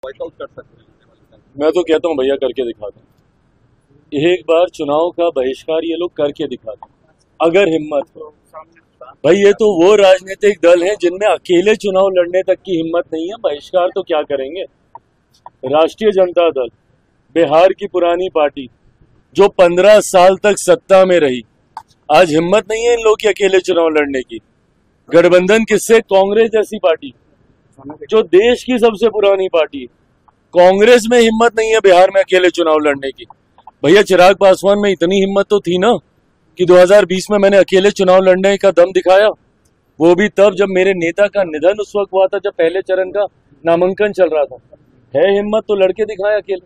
Workout कर सकते हैं। मैं तो कहता हूँ भैया करके दिखा दें, एक बार चुनाव का बहिष्कार ये लोग करके दिखा दें अगर हिम्मत हो। भाई ये तो वो राजनीतिक दल हैं जिनमें अकेले चुनाव लड़ने तक की हिम्मत नहीं है, बहिष्कार तो क्या करेंगे। राष्ट्रीय जनता दल बिहार की पुरानी पार्टी जो 15 साल तक सत्ता में रही, आज हिम्मत नहीं है इन लोग की अकेले चुनाव लड़ने की। गठबंधन किससे? कांग्रेस जैसी पार्टी जो देश की सबसे पुरानी पार्टी है, कांग्रेस में हिम्मत नहीं है बिहार में अकेले चुनाव लड़ने की। भैया चिराग पासवान में इतनी हिम्मत तो थी ना कि 2020 में मैंने अकेले चुनाव लड़ने का दम दिखाया, वो भी तब जब मेरे नेता का निधन उस वक्त हुआ था, जब पहले चरण का नामांकन चल रहा था। है हिम्मत तो लड़के दिखाया अकेले।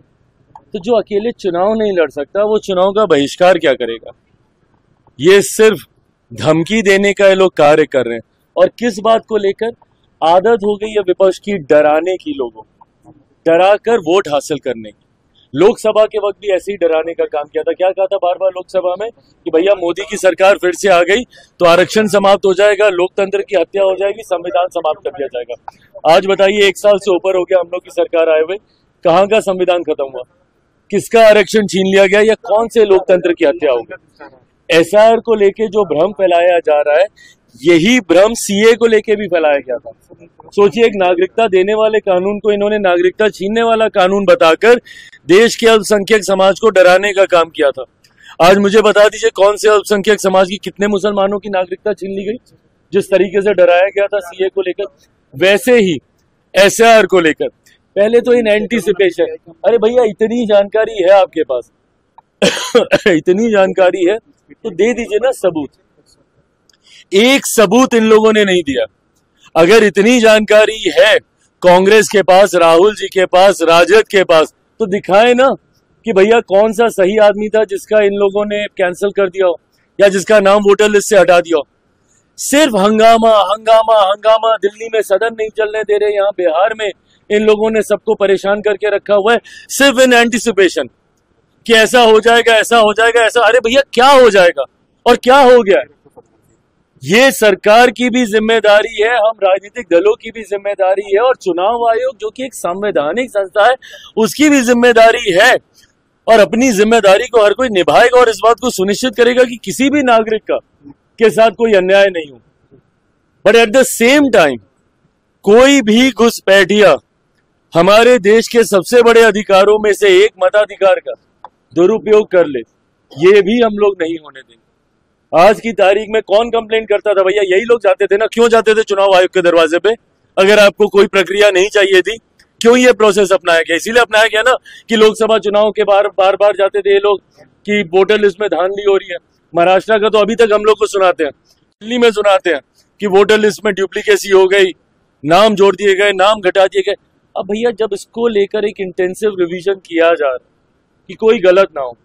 तो जो अकेले चुनाव नहीं लड़ सकता वो चुनाव का बहिष्कार क्या करेगा। ये सिर्फ धमकी देने का ये लोग कार्य कर रहे हैं। और किस बात को लेकर? आदत हो गई है विपक्ष की डराने की, लोगों को डरा कर वोट हासिल करने की। लोकसभा के वक्त भी ऐसे ही डराने का काम किया था। क्या कहा था बार बार लोकसभा में कि भैया मोदी की सरकार फिर से आ गई तो आरक्षण समाप्त हो जाएगा, लोकतंत्र की हत्या हो जाएगी, संविधान समाप्त कर दिया जाएगा। आज बताइए 1 साल से ऊपर हो गया हम लोग की सरकार आए हुए, कहाँ का संविधान खत्म हुआ, किसका आरक्षण छीन लिया गया, या कौन से लोकतंत्र की हत्या हो गई। एसआर को लेके जो भ्रम फैलाया जा रहा है, यही भ्रम सीए को लेके भी फैलाया गया था। सोचिए, एक नागरिकता देने वाले कानून को इन्होंने नागरिकता छीनने वाला कानून बताकर देश के अल्पसंख्यक समाज को डराने का काम किया था। आज मुझे बता दीजिए कौन से अल्पसंख्यक समाज की, कितने मुसलमानों की नागरिकता छीन ली गई जिस तरीके से डराया गया था सीए को लेकर। वैसे ही एसआर को लेकर पहले तो इन एंटीसिपेशन, अरे भैया इतनी जानकारी है आपके पास इतनी जानकारी है तो दे दीजिए ना सबूत। एक सबूत इन लोगों ने नहीं दिया। अगर इतनी जानकारी है कांग्रेस के पास, राहुल जी के पास, राजद के पास, तो दिखाए ना कि भैया कौन सा सही आदमी था जिसका इन लोगों ने कैंसिल कर दिया हो या जिसका नाम वोटर लिस्ट से हटा दिया हो। सिर्फ हंगामा हंगामा हंगामा। दिल्ली में सदन नहीं चलने दे रहे, यहाँ बिहार में इन लोगों ने सबको परेशान करके रखा हुआ है, सिर्फ इन एंटीसिपेशन कि ऐसा हो जाएगा, ऐसा हो जाएगा, ऐसा। अरे भैया क्या हो जाएगा और क्या हो गया? ये सरकार की भी जिम्मेदारी है, हम राजनीतिक दलों की भी जिम्मेदारी है, और चुनाव आयोग जो कि एक संवैधानिक संस्था है उसकी भी जिम्मेदारी है। और अपनी जिम्मेदारी को हर कोई निभाएगा और इस बात को सुनिश्चित करेगा कि किसी भी नागरिक का के साथ कोई अन्याय नहीं हो। But at the same time कोई भी घुसपैठिया हमारे देश के सबसे बड़े अधिकारों में से एक मताधिकार का दुरुपयोग कर ले, ये भी हम लोग नहीं होने देंगे। आज की तारीख में कौन कंप्लेंट करता था? भैया यही लोग जाते थे ना। क्यों जाते थे चुनाव आयोग के दरवाजे पे? अगर आपको कोई प्रक्रिया नहीं चाहिए थी, क्यों ये प्रोसेस अपनाया गया? इसीलिए अपनाया गया ना कि लोकसभा चुनाव के बार बार जाते थे ये लोग कि वोटर लिस्ट में धांधली हो रही है। महाराष्ट्र का तो अभी तक हम लोग को सुनाते हैं, दिल्ली में सुनाते हैं कि वोटर लिस्ट में डुप्लीकेसी हो गई, नाम जोड़ दिए गए, नाम घटा दिए गए। अब भैया जब इसको लेकर एक इंटेंसिव रिवीजन किया जा रहा है कि कोई गलत ना हो,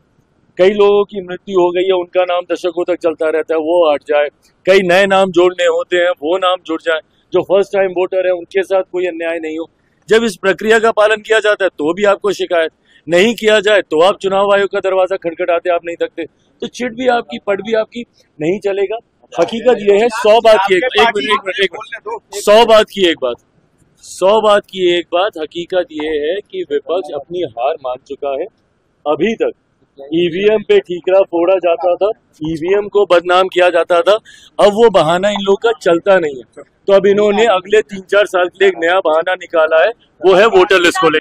कई लोगों की मृत्यु हो गई है, उनका नाम दशकों तक चलता रहता है, वो हट जाए, कई नए नाम जोड़ने होते हैं, वो नाम जुड़ जाए, जो फर्स्ट टाइम वोटर है उनके साथ कोई अन्याय नहीं हो। जब इस प्रक्रिया का पालन किया जाता है तो भी आपको शिकायत, नहीं किया जाए तो आप चुनाव आयोग का दरवाजा खटखटाते, आप नहीं थकते, तो चिट भी आपकी, पट भी आपकी, नहीं चलेगा। हकीकत ये है, 100 बात की एक 100 बात की एक बात, 100 बात की एक बात, हकीकत ये है कि विपक्ष अपनी हार मान चुका है। अभी तक ईवीएम पे ठीकरा फोड़ा जाता था, ईवीएम को बदनाम किया जाता था, अब वो बहाना इन लोग का चलता नहीं है। तो अब इन्होंने अगले 3-4 साल के लिए एक नया बहाना निकाला है, वो है वोटर लिस्ट को लेकर।